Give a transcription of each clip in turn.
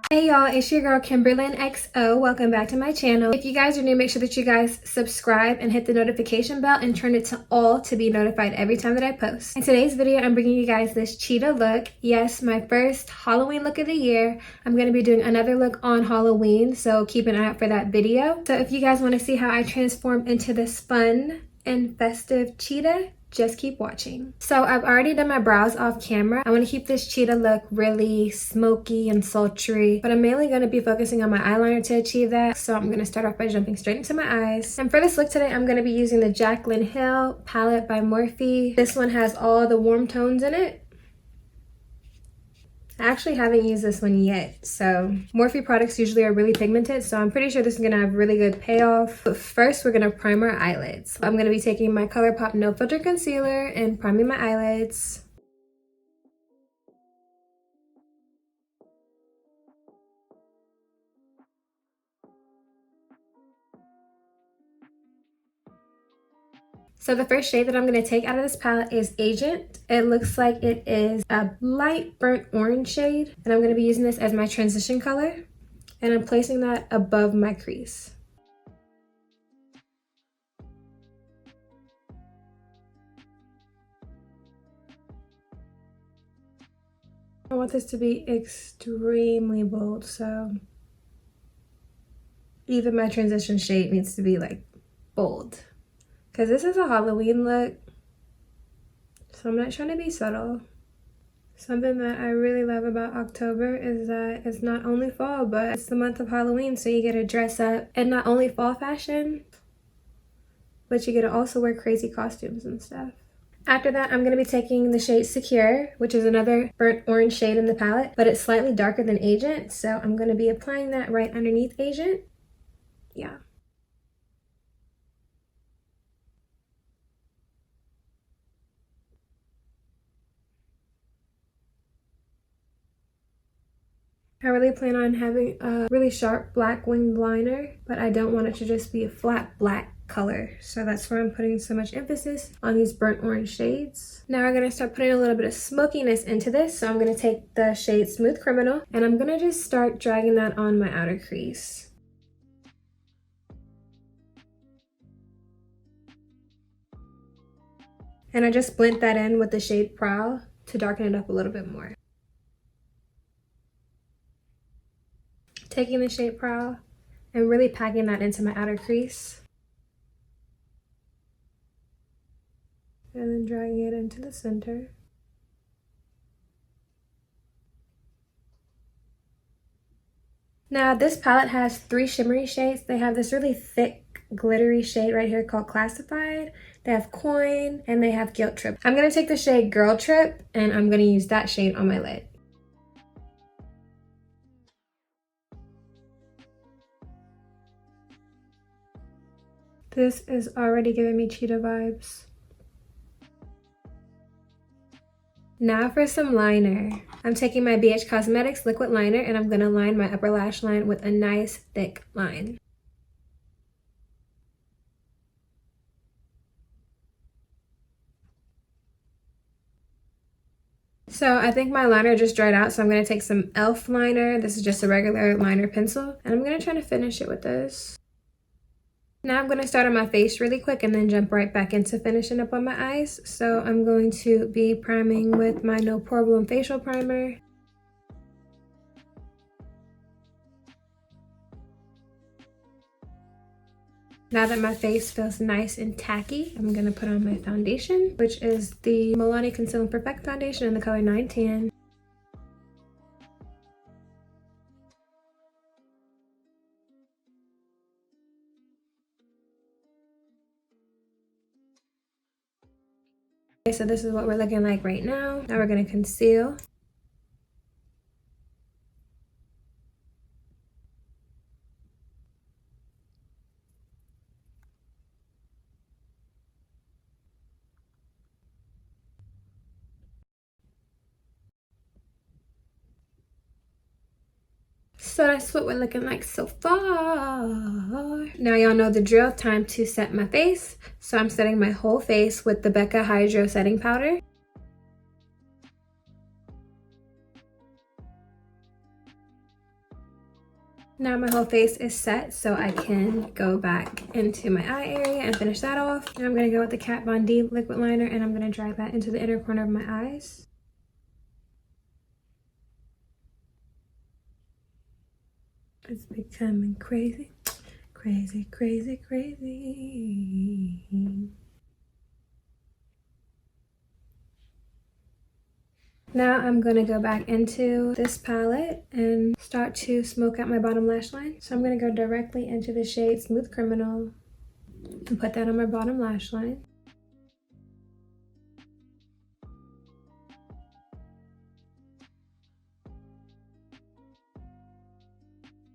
Hey y'all, it's your girl Kimberlyn XO. Welcome back to my channel. If you guys are new, make sure that you guys subscribe and hit the notification bell and turn it to all to be notified every time that I post. In today's video, I'm bringing you guys this cheetah look. Yes, my first Halloween look of the year. I'm going to be doing another look on Halloween, so keep an eye out for that video. So if you guys want to see how I transform into this fun and festive cheetah, just keep watching. So I've already done my brows off camera. I want to keep this cheetah look really smoky and sultry, but I'm mainly going to be focusing on my eyeliner to achieve that. So I'm going to start off by jumping straight into my eyes. And for this look today, I'm going to be using the Jaclyn Hill palette by Morphe. This one has all the warm tones in it. I actually haven't used this one yet. So Morphe products usually are really pigmented, so I'm pretty sure this is gonna have really good payoff. But first we're gonna prime our eyelids. I'm gonna be taking my ColourPop No Filter Concealer and priming my eyelids. So the first shade that I'm going to take out of this palette is Agent. It looks like it is a light burnt orange shade. And I'm going to be using this as my transition color. And I'm placing that above my crease. I want this to be extremely bold, so even my transition shade needs to be like bold. Because this is a Halloween look, so I'm not trying to be subtle. Something that I really love about October is that it's not only fall, but it's the month of Halloween, so you get to dress up and not only fall fashion, but you get to also wear crazy costumes and stuff. After that, I'm going to be taking the shade Secure, which is another burnt orange shade in the palette, but it's slightly darker than Agent, so I'm going to be applying that right underneath Agent. Yeah. I really plan on having a really sharp black winged liner, but I don't want it to just be a flat black color. So that's why I'm putting so much emphasis on these burnt orange shades. Now we're going to start putting a little bit of smokiness into this. So I'm going to take the shade Smooth Criminal and I'm going to just start dragging that on my outer crease. And I just blend that in with the shade Prowl to darken it up a little bit more. Taking the shade Prowl and really packing that into my outer crease. And then dragging it into the center. Now this palette has 3 shimmery shades. They have this really thick glittery shade right here called Classified. They have Coin and they have Guilt Trip. I'm going to take the shade Girl Trip and I'm going to use that shade on my lid. This is already giving me cheetah vibes. Now for some liner. I'm taking my BH Cosmetics liquid liner and I'm going to line my upper lash line with a nice thick line. So I think my liner just dried out, so I'm going to take some e.l.f. liner. This is just a regular liner pencil and I'm going to try to finish it with this. Now I'm going to start on my face really quick and then jump right back into finishing up on my eyes. So I'm going to be priming with my No Pore Bloom Facial Primer. Now that my face feels nice and tacky, I'm going to put on my foundation, which is the Milani Conceal and Perfect Foundation in the color 910. Okay, so this is what we're looking like right now. Now we're going to conceal. So that's what we're looking like so far. Now y'all know the drill. Time to set my face. So I'm setting my whole face with the Becca Hydro Setting Powder. Now my whole face is set, so I can go back into my eye area and finish that off. Now I'm going to go with the Kat Von D liquid liner, and I'm going to drag that into the inner corner of my eyes. It's becoming crazy, crazy, crazy, crazy. Now I'm going to go back into this palette and start to smoke out my bottom lash line. So I'm going to go directly into the shade Smooth Criminal and put that on my bottom lash line.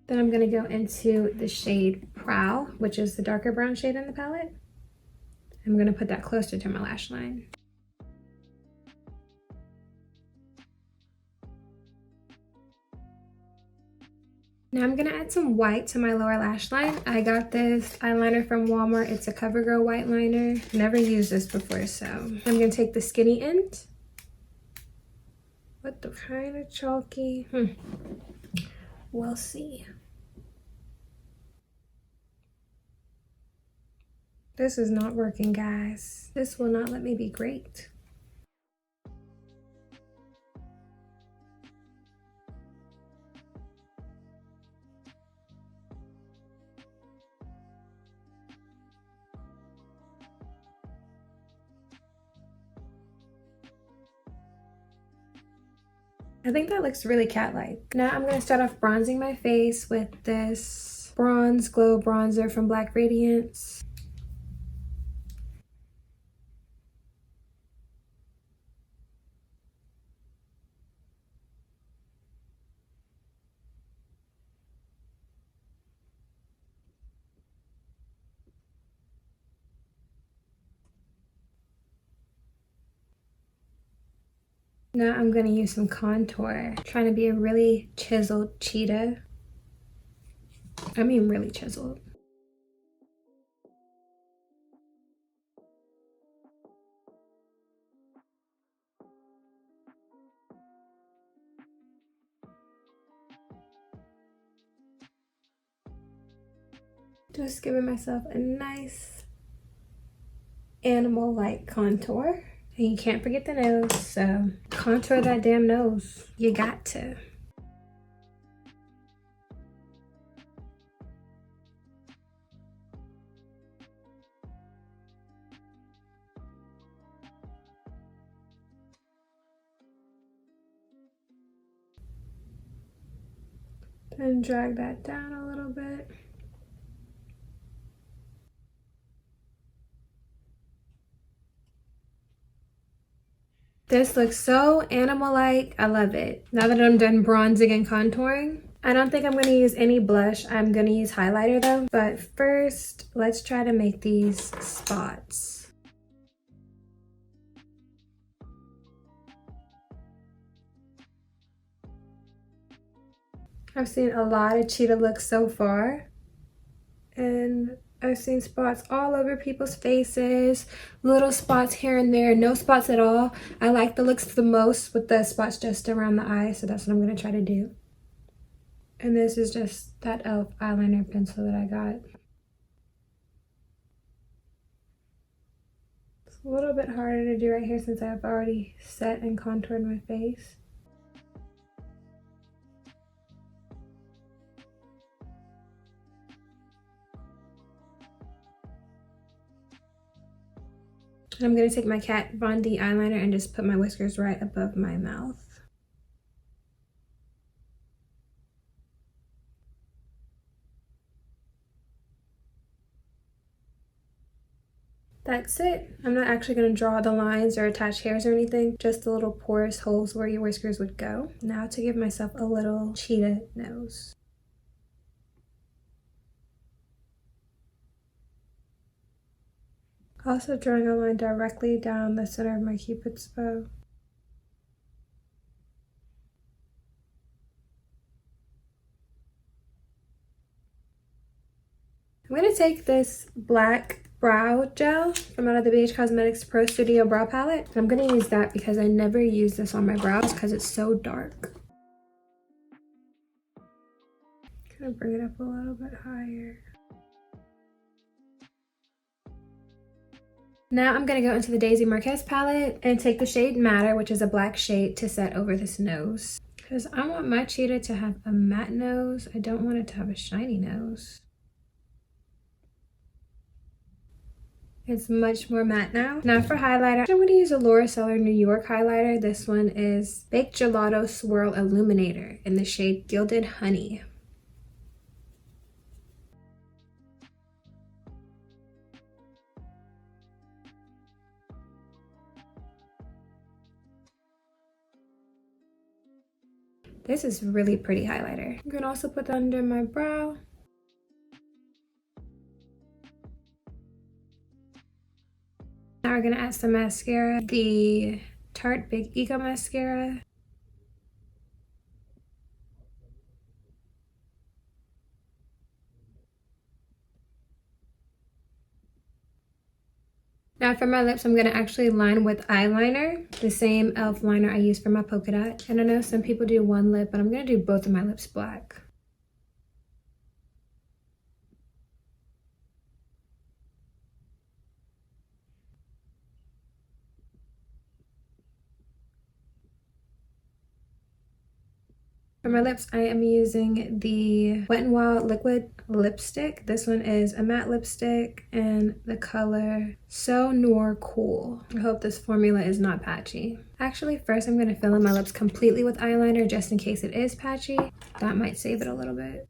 Then I'm going to go into the shade Prowl, which is the darker brown shade in the palette. I'm going to put that closer to my lash line. Now I'm going to add some white to my lower lash line. I got this eyeliner from Walmart. It's a CoverGirl white liner. Never used this before, so I'm going to take the skinny end. What the kind of chalky? We'll see. This is not working, guys. This will not let me be great. I think that looks really cat-like. Now I'm going to start off bronzing my face with this Bronze Glow bronzer from Black Radiance. Now I'm going to use some contour. Trying to be a really chiseled cheetah. I mean really chiseled. Just giving myself a nice animal-like contour. And you can't forget the nose, so contour that damn nose. You got to. And drag that down a little bit. This looks so animal-like. I love it. Now that I'm done bronzing and contouring, I don't think I'm going to use any blush. I'm going to use highlighter though. But first, let's try to make these spots. I've seen a lot of cheetah looks so far. And I've seen spots all over people's faces, little spots here and there, no spots at all. I like the looks the most with the spots just around the eye, so that's what I'm going to try to do. And this is just that e.l.f. eyeliner pencil that I got. It's a little bit harder to do right here since I've already set and contoured my face. I'm going to take my Kat Von D eyeliner and just put my whiskers right above my mouth. That's it. I'm not actually going to draw the lines or attach hairs or anything, just the little porous holes where your whiskers would go. Now to give myself a little cheetah nose. Also drawing a line directly down the center of my Cupid's bow. I'm going to take this black brow gel from out of the BH Cosmetics Pro Studio Brow Palette. I'm going to use that because I never use this on my brows because it's so dark. gonna bring it up a little bit higher. Now I'm gonna go into the Daisy Marquez palette and take the shade Matter, which is a black shade, to set over this nose. Because I want my cheetah to have a matte nose. I don't want it to have a shiny nose. It's much more matte now. Now for highlighter, I'm going to use a Laura Seller New York highlighter. This one is Baked Gelato Swirl Illuminator in the shade Gilded Honey. This is really pretty highlighter. I'm going to also put that under my brow. Now we're going to add some mascara, the Tarte Big Eco Mascara. Now for my lips, I'm going to actually line with eyeliner, the same e.l.f. liner I use for my polka dot. And I know some people do one lip, but I'm going to do both of my lips black. For my lips, I am using the Wet n Wild liquid lipstick. This one is a matte lipstick and the color So Noir Cool. I hope this formula is not patchy. Actually, first I'm going to fill in my lips completely with eyeliner just in case it is patchy. That might save it a little bit.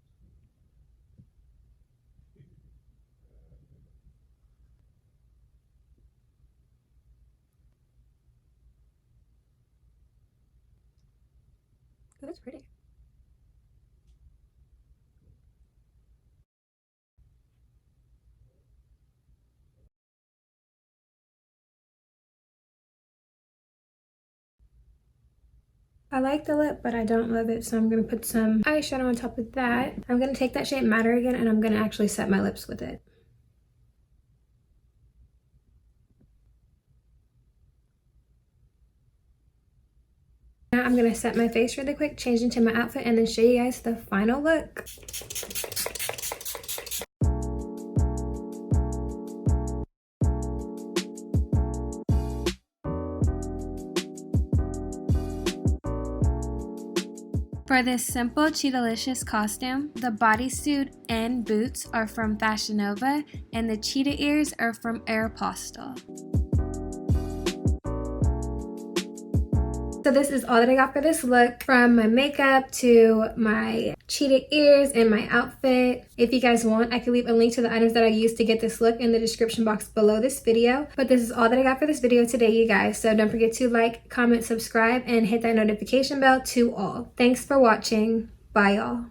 Oh, that's pretty. I like the lip, but I don't love it, so I'm going to put some eyeshadow on top of that. I'm going to take that shade Matter again, and I'm going to actually set my lips with it. Now I'm going to set my face really quick, change into my outfit, and then show you guys the final look. For this simple Cheetahlicious costume, the bodysuit and boots are from Fashion Nova, and the cheetah ears are from Aeropostale. So this is all that I got for this look, from my makeup to my cheetah ears and my outfit. If you guys want, I can leave a link to the items that I used to get this look in the description box below this video. But this is all that I got for this video today, you guys. So don't forget to like, comment, subscribe, and hit that notification bell to all. Thanks for watching. Bye, y'all.